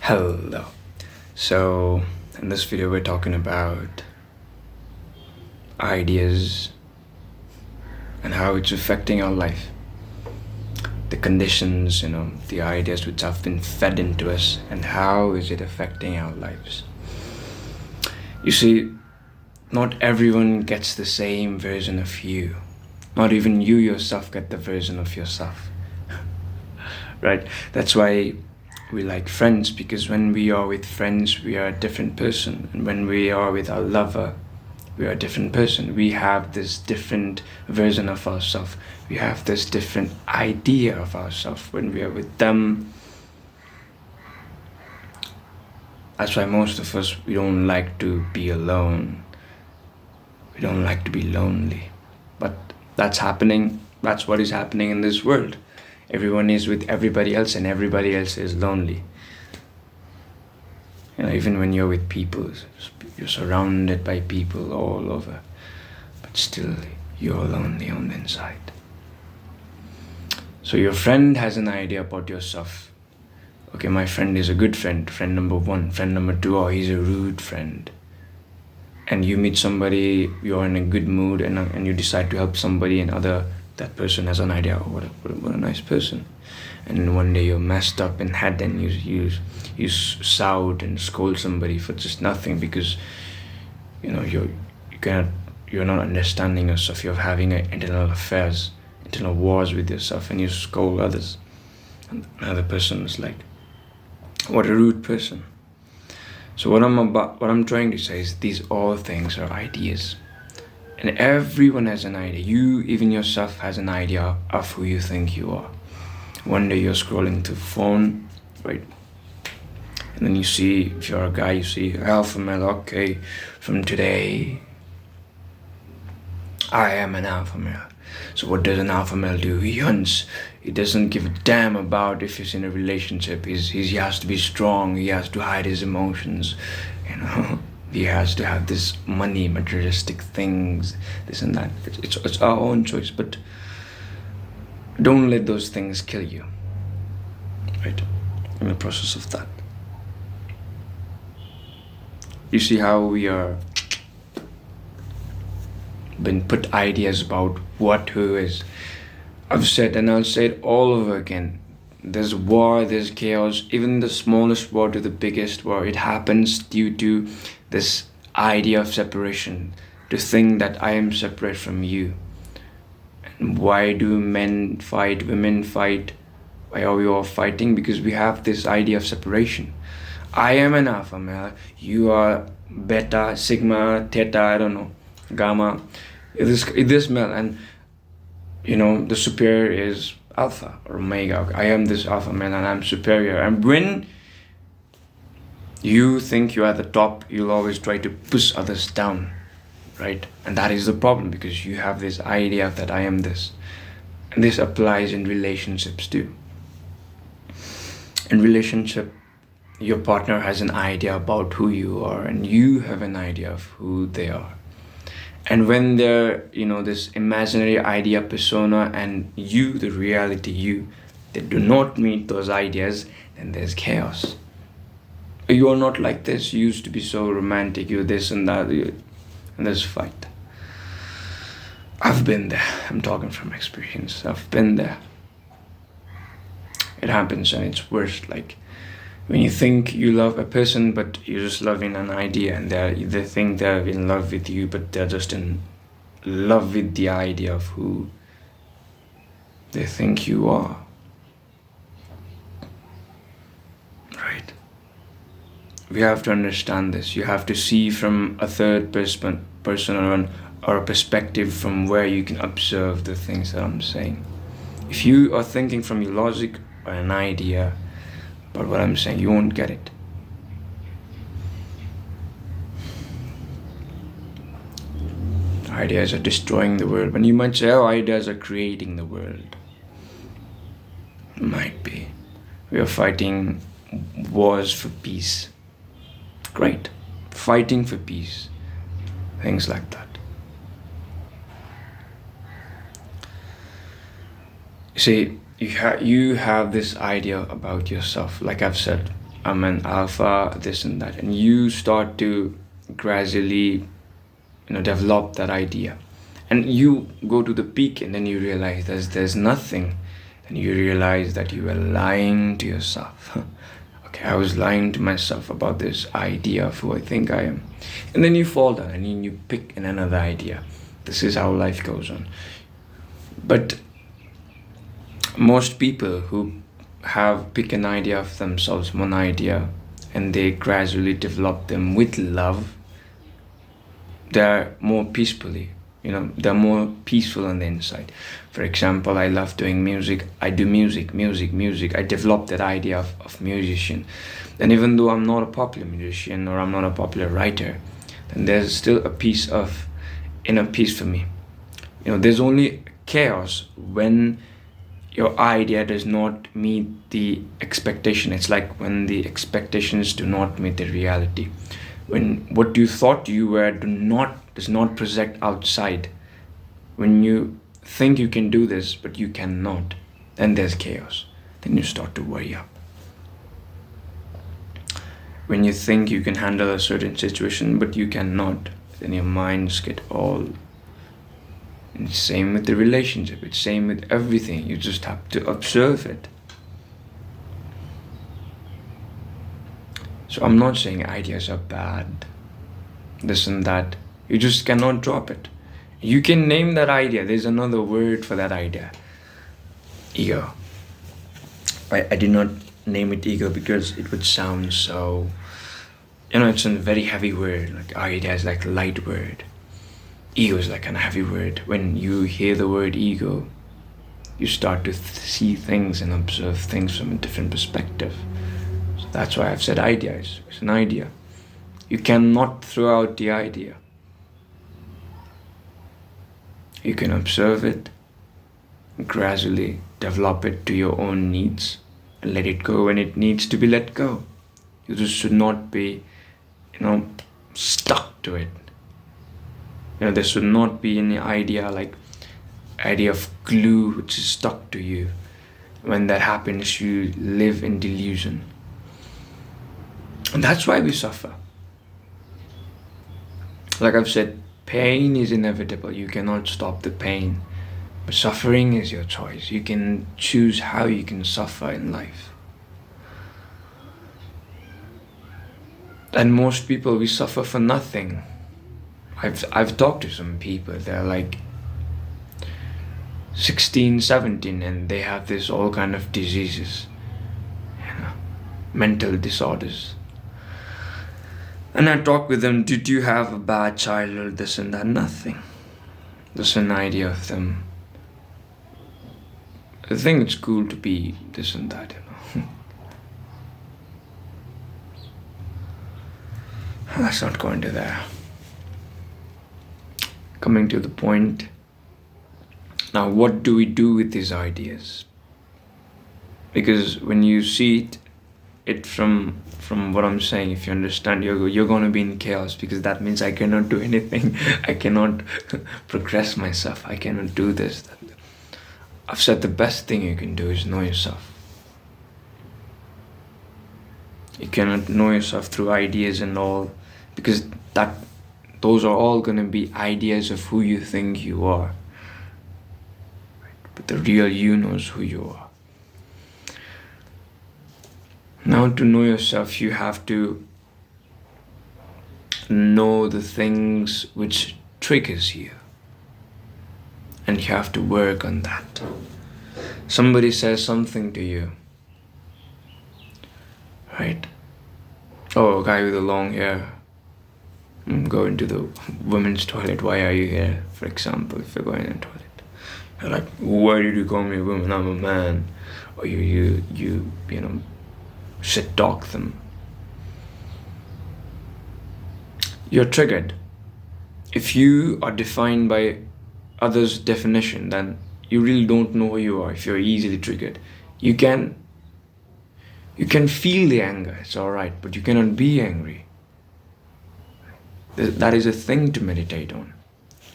Hello. So, in this video, we're talking about ideas and how it's affecting our life. The conditions, the ideas which have been fed into us, and how is it affecting our lives. You see, not everyone gets the same version of you. Not even you yourself get the version of yourself. Right? That's why we like friends, because when we are with friends, we are a different person. And when we are with our lover, we are a different person. We have this different version of ourselves. We have this different idea of ourselves when we are with them. That's why most of us, we don't like to be alone. We don't like to be lonely. But that's happening. That's what is happening in this world. Everyone is with everybody else and everybody else is lonely. Even when you're with people, you're surrounded by people all over, but still you're lonely on the inside. So your friend has an idea about yourself. Okay, my friend is a good friend, friend number one. Friend number two, oh, he's a rude friend. And you meet somebody, you're in a good mood, and you decide to help somebody, and that person has an idea, oh, what a nice person. And then one day you're messed up in head and you shout and scold somebody for just nothing, because you're not understanding yourself. You're having internal affairs, internal wars with yourself, and you scold others. And another person is like, what a rude person. So what I'm trying to say is, these all things are ideas. And everyone has an idea. You, even yourself, has an idea of who you think you are. One day you're scrolling through phone, right? And then you see, if you're a guy, you see alpha male. Okay, from today, I am an alpha male. So what does an alpha male do? He hunts. He doesn't give a damn about if he's in a relationship. He has to be strong. He has to hide his emotions. He has to have this money, materialistic things, this and that. It's our own choice, but don't let those things kill you, right? In the process of that. You see how we are been put ideas about what who is. I've said, and I'll say it all over again, there's war, there's chaos. Even the smallest war to the biggest war, it happens due to this idea of separation, to think that I am separate from you. And why do men fight, women fight? Why are we all fighting? Because we have this idea of separation. I am an alpha male, you are beta, sigma, theta, I don't know, gamma. This male, and the superior is alpha or omega. I am this alpha male and I'm superior. And when you think you are at the top, you'll always try to push others down, right? And that is the problem, because you have this idea that I am this. And this applies in relationships too. In relationship, your partner has an idea about who you are, and you have an idea of who they are. And when they're, this imaginary idea persona and you, the reality you, they do not meet those ideas, then there's chaos. You are not like this. You used to be so romantic. You're this and that. And there's fight. I've been there. I'm talking from experience. I've been there. It happens, and it's worse. Like when you think you love a person, but you're just loving an idea, and they think they're in love with you, but they're just in love with the idea of who they think you are. Right? We have to understand this. You have to see from a third person or a perspective from where you can observe the things that I'm saying. If you are thinking from your logic or an idea about what I'm saying, you won't get it. Ideas are destroying the world. But you might say, oh, ideas are creating the world. Might be. We are fighting wars for peace. Great. Fighting for peace. Things like that. You see, you have this idea about yourself. Like I've said, I'm an alpha, this and that, and you start to gradually, develop that idea, and you go to the peak, and then you realize there's nothing, and you realize that you were lying to yourself. Okay, I was lying to myself about this idea of who I think I am, and then you fall down and you pick another idea. This is how life goes on. But most people who have picked an idea of themselves, one idea, and they gradually develop them with love, they're more peacefully, they're more peaceful on the inside. For example, I love doing music. I do music. I developed that idea of musician. And even though I'm not a popular musician or I'm not a popular writer, then there's still a piece of inner peace for me. There's only chaos when your idea does not meet the expectation. It's like when the expectations do not meet the reality. When what you thought you were does not project outside. When you think you can do this, but you cannot, then there's chaos. Then you start to worry up. When you think you can handle a certain situation, but you cannot, then your minds get all. And it's same with the relationship. It's same with everything. You just have to observe it. So I'm not saying ideas are bad, this and that. You just cannot drop it. You can name that idea. There's another word for that idea. Ego. I did not name it ego because it would sound so, it's a very heavy word. Like idea is like a light word. Ego is like a heavy word. When you hear the word ego, you start to see things and observe things from a different perspective. So that's why I've said idea is an idea. You cannot throw out the idea. You can observe it, gradually develop it to your own needs, and let it go when it needs to be let go. You just should not be, stuck to it. There should not be any idea of glue which is stuck to you. When that happens, you live in delusion. And that's why we suffer. Like I've said, pain is inevitable. You cannot stop the pain. But suffering is your choice. You can choose how you can suffer in life. And most people, we suffer for nothing. I've talked to some people, they're like 16, 17, and they have this all kind of diseases, mental disorders. And I talk with them, did you have a bad childhood, this and that? Nothing. Just an idea of them. I think it's cool to be this and that, Let's not go into there. Coming to the point. Now, what do we do with these ideas? Because when you see it from what I'm saying, if you understand, you're going to be in chaos, because that means I cannot do anything. I cannot progress myself. I cannot do this. I've said the best thing you can do is know yourself. You cannot know yourself through ideas and all, because those are all going to be ideas of who you think you are. But the real you knows who you are. Now, to know yourself, you have to know the things which triggers you. And you have to work on that. Somebody says something to you. Right? Oh, a guy with a long hair. Go into the women's toilet. Why are you here? For example, if you're going in the toilet. You're like, why did you call me a woman? I'm a man. Or you shit talk them. You're triggered. If you are defined by others' definition, then you really don't know who you are. If you're easily triggered, you can feel the anger. It's all right, but you cannot be angry. That is a thing to meditate on.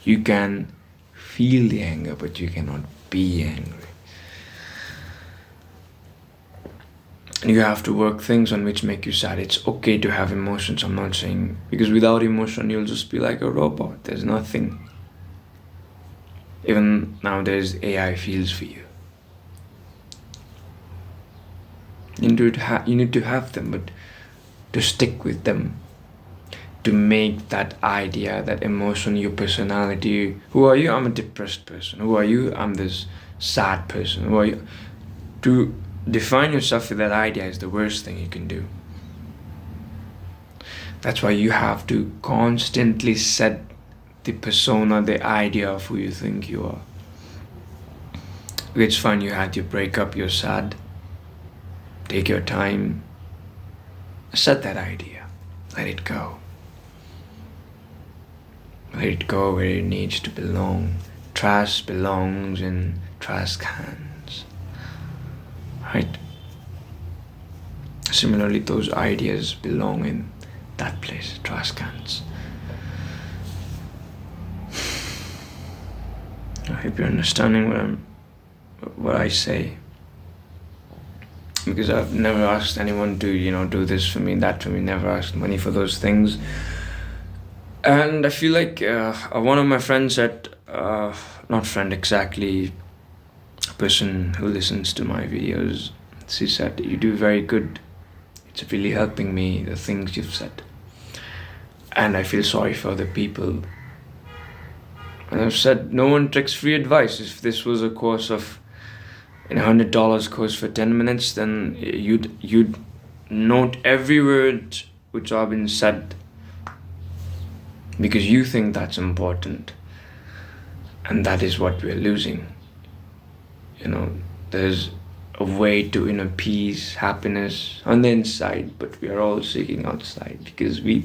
You can feel the anger, but you cannot be angry. And you have to work things on which make you sad. It's okay to have emotions, I'm not saying, because without emotion you'll just be like a robot. There's nothing. Even nowadays AI feels for you. You need to have them, but to stick with them, to make that idea, that emotion, your personality. Who are you? I'm a depressed person. Who are you? I'm this sad person. Who are you? To define yourself with that idea is the worst thing you can do. That's why you have to constantly set the persona, the idea of who you think you are. It's fine, you had your breakup, you're sad. Take your time. Set that idea. Let it go. Let it go where it needs to belong. Trash belongs in trash cans. Right? Similarly, those ideas belong in that place, trash cans. I hope you're understanding what I say. Because I've never asked anyone to, do this for me, that for me, never asked money for those things. And I feel like one of my friends said, not friend exactly, a person who listens to my videos, she said, you do very good. It's really helping me, the things you've said. And I feel sorry for the people. And I've said, no one takes free advice. If this was a course of $100 course for 10 minutes, then you'd note every word which have been said, because you think that's important, and that is what we're losing. There's a way to inner peace, happiness on the inside, but we are all seeking outside because we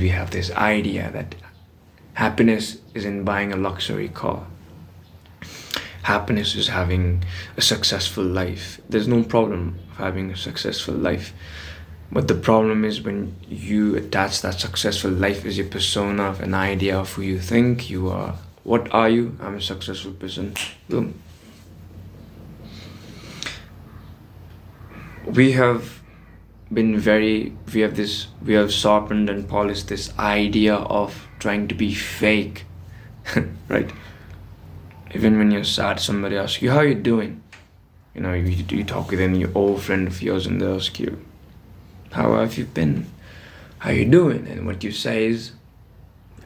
have this idea that happiness is in buying a luxury car. Happiness is having a successful life. There's no problem of having a successful life. But the problem is when you attach that successful life as your persona, of an idea of who you think you are. What are you? I'm a successful person. Boom. We have sharpened and polished this idea of trying to be fake, right? Even when you're sad, somebody asks you, how are you doing? You talk with any old friend of yours and they ask you, how have you been? How you doing? And what you say is,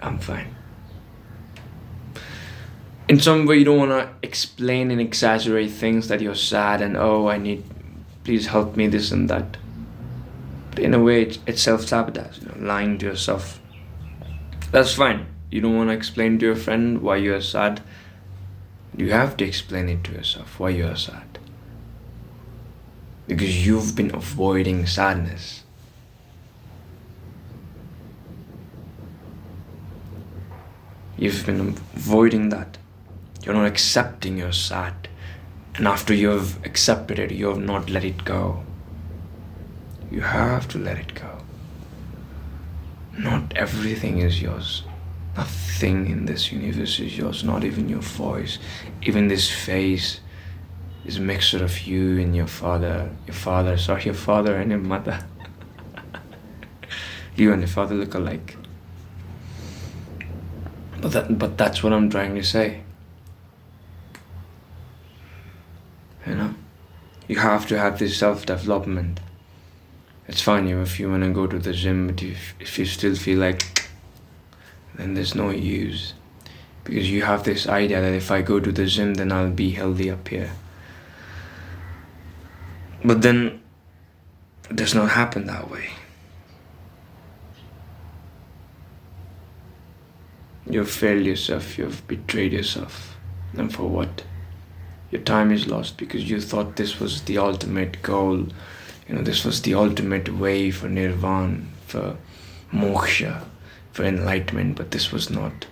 I'm fine. In some way, you don't want to explain and exaggerate things that you're sad and, please help me, this and that. But in a way, it's self-sabotage, lying to yourself. That's fine. You don't want to explain to your friend why you're sad. You have to explain it to yourself why you're sad. Because you've been avoiding sadness. You've been avoiding that. You're not accepting you're sad. And after you've accepted it, you have not let it go. You have to let it go. Not everything is yours. Nothing in this universe is yours, not even your voice. Even this face is a mixture of you and your father and your mother. You and your father look alike. But that's what I'm trying to say. You have to have this self-development. It's fine if you want to go to the gym, but if you still feel like, then there's no use. Because you have this idea that if I go to the gym, then I'll be healthy up here. But then it does not happen that way. You've failed yourself, you've betrayed yourself. And for what? Your time is lost because you thought this was the ultimate goal. This was the ultimate way for nirvana, for moksha, for enlightenment, but this was not.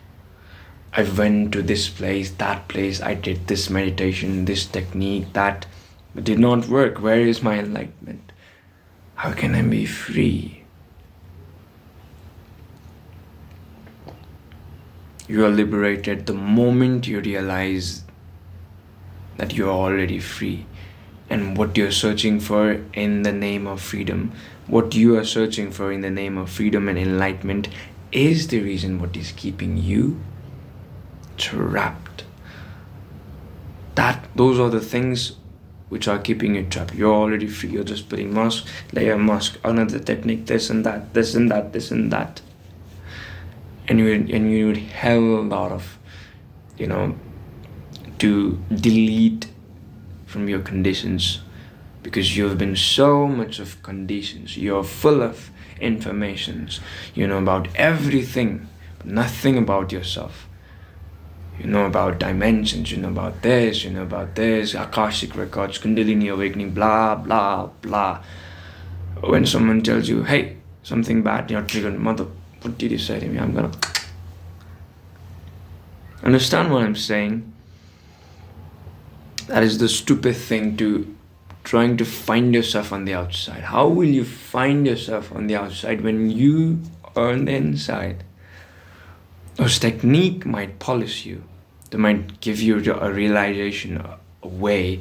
I went to this place, that place, I did this meditation, this technique, that, but did not work. Where is my enlightenment? How can I be free? You are liberated the moment you realize that you are already free. And what you're searching for in the name of freedom, what you are searching for in the name of freedom and enlightenment, is the reason what is keeping you trapped. Those are the things which are keeping you trapped. You're already free. You're just putting mask, layer mask, another technique, this and that, this and that, this and that. And you need hell a lot of, to delete from your conditions, because you've been so much of conditions. You're full of informations. You know about everything, but nothing about yourself. You know about dimensions, you know about this, Akashic records, Kundalini awakening, blah, blah, blah. When someone tells you, hey, something bad, you're triggered, mother, what did you say to me? I'm gonna... Understand what I'm saying? That is the stupid thing, to trying to find yourself on the outside. How will you find yourself on the outside when you are on the inside? Those technique might polish you. They might give you a realization, a way,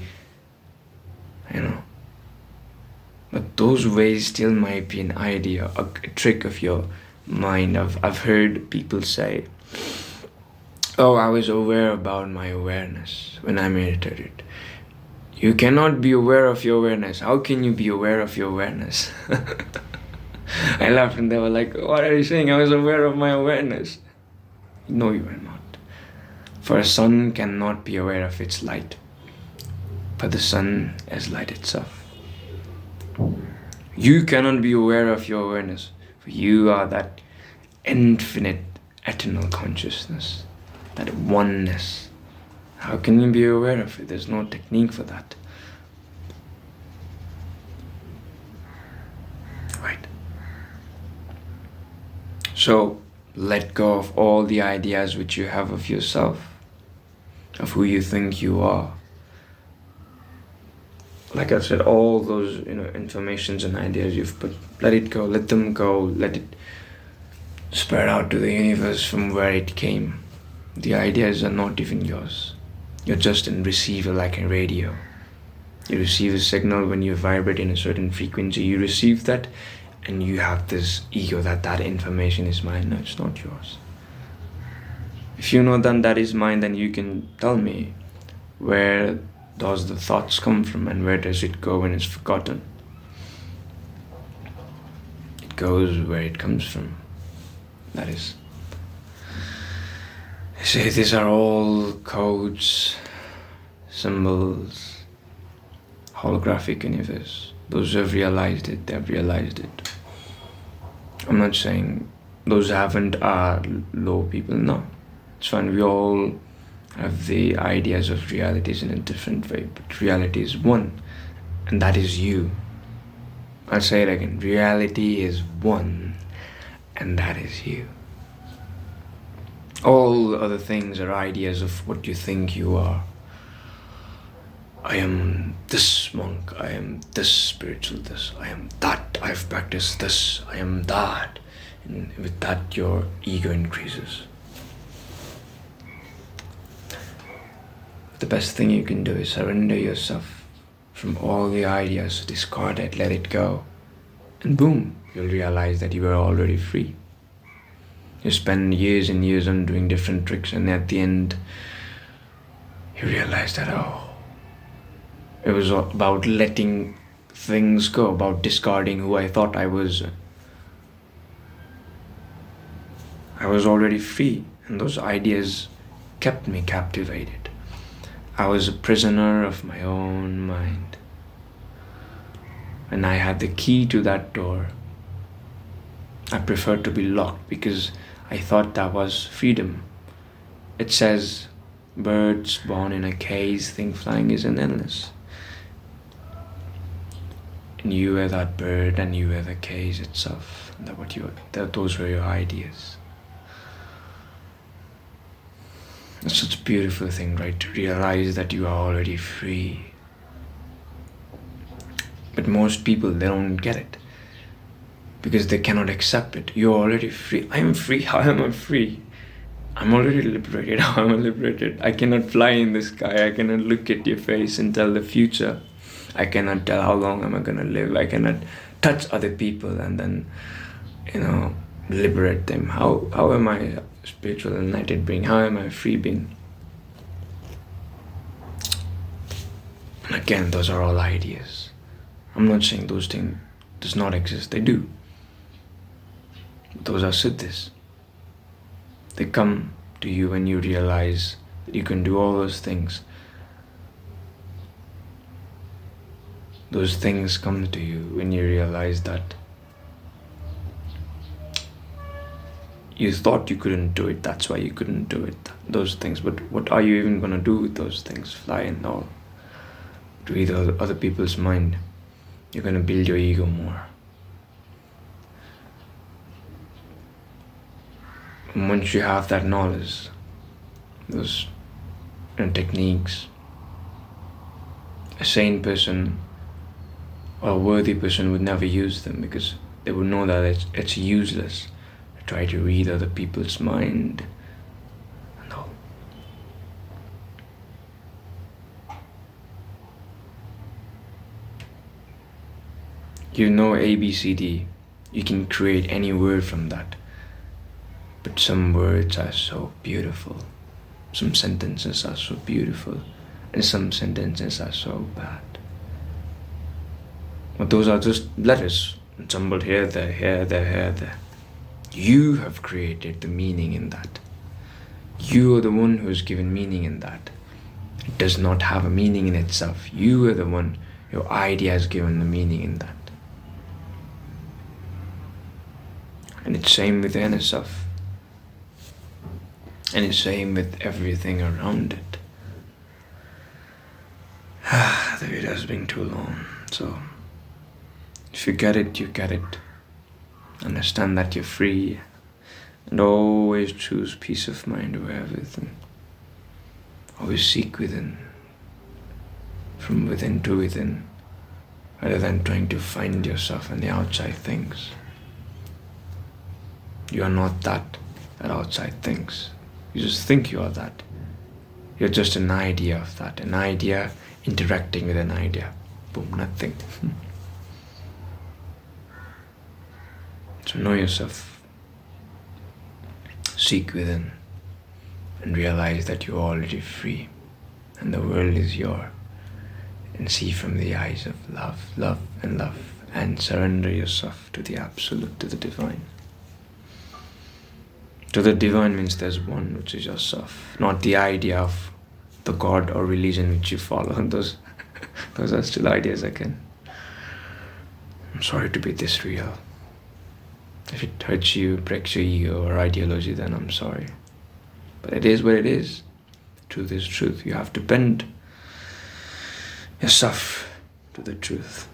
But those ways still might be an idea, a trick of your mind. I've heard people say, oh, I was aware about my awareness when I meditated. You cannot be aware of your awareness. How can you be aware of your awareness? I laughed and they were like, what are you saying? I was aware of my awareness. No, you are not. For a sun cannot be aware of its light, but the sun is light itself. You cannot be aware of your awareness, for you are that infinite, eternal consciousness, that oneness. How can you be aware of it? There's no technique for that. Right. So, let go of all the ideas which you have of yourself, of who you think you are. Like I said, all those informations and ideas you've put, let it go, let them go, let it spread out to the universe from where it came. The ideas are not even yours. You're just a receiver, like a radio. You receive a signal when you vibrate in a certain frequency. You receive that, and you have this ego that information is mine. No, it's not yours. If you know that is mine, then you can tell me, where does the thoughts come from and where does it go when it's forgotten? It goes where it comes from. That is. They say these are all codes, symbols, holographic universe. Those who have realized it, they've realized it. I'm not saying those who haven't are low people, no. It's fine, we all have the ideas of realities in a different way, but reality is one, and that is you. I'll say it again, reality is one, and that is you. All other things are ideas of what you think you are. I am this monk, I am this spiritual, this, I am that, I've practiced this, I am that. And with that, your ego increases. The best thing you can do is surrender yourself from all the ideas, discard it, let it go. And boom, you'll realize that you are already free. You spend years and years on doing different tricks, and at the end, you realize that, it was about letting things go, about discarding who I thought I was. I was already free, and those ideas kept me captivated. I was a prisoner of my own mind. And I had the key to that door. I preferred to be locked because I thought that was freedom. It says, birds born in a cage think flying is an illness. And you were that bird, and you were the cage itself. Those were your ideas. It's such a beautiful thing, right? To realize that you are already free. But most people, they don't get it. Because they cannot accept it. You're already free. I am free. How am I free? I'm already liberated. How am I liberated? I cannot fly in the sky. I cannot look at your face and tell the future. I cannot tell how long am I going to live. I cannot touch other people and then, liberate them. How am I a spiritual enlightened being? How am I a free being? And again, those are all ideas. I'm not saying those things does not exist. They do. But those are siddhis. They come to you when you realize that you can do all those things. Those things come to you when you realize that you thought you couldn't do it, that's why you couldn't do it, those things. But what are you even going to do with those things? Fly and all. To read other people's mind. You're going to build your ego more. And once you have that knowledge, those techniques, a sane person or a worthy person would never use them because they would know that it's useless to try to read other people's mind and all. You know ABCD, you can create any word from that. But some words are so beautiful, some sentences are so beautiful, and some sentences are so bad. But those are just letters, jumbled here, there, here, there, here, there. You have created the meaning in that. You are the one who has given meaning in that. It does not have a meaning in itself. You are the one, your idea has given the meaning in that. And it's same with the inner self. And it's same with everything around it. The video has been too long. So, if you get it, you get it. Understand that you're free. And always choose peace of mind over everything. Always seek within. From within to within. Rather than trying to find yourself in the outside things. You are not that outside things. You just think you are that. You're just an idea of that. An idea interacting with an idea. Boom, nothing. So know yourself. Seek within. And realize that you're already free. And the world is yours. And see from the eyes of love, love and love. And surrender yourself to the Absolute, to the Divine. To the Divine means there's one, which is yourself, not the idea of the God or religion which you follow. Those are still ideas again. I'm sorry to be this real. If it hurts you, breaks your ego or ideology, then I'm sorry. But it is what it is. Truth is truth. You have to bend yourself to the truth.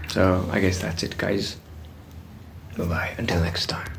So I guess that's it, guys. Bye-bye. Until next time.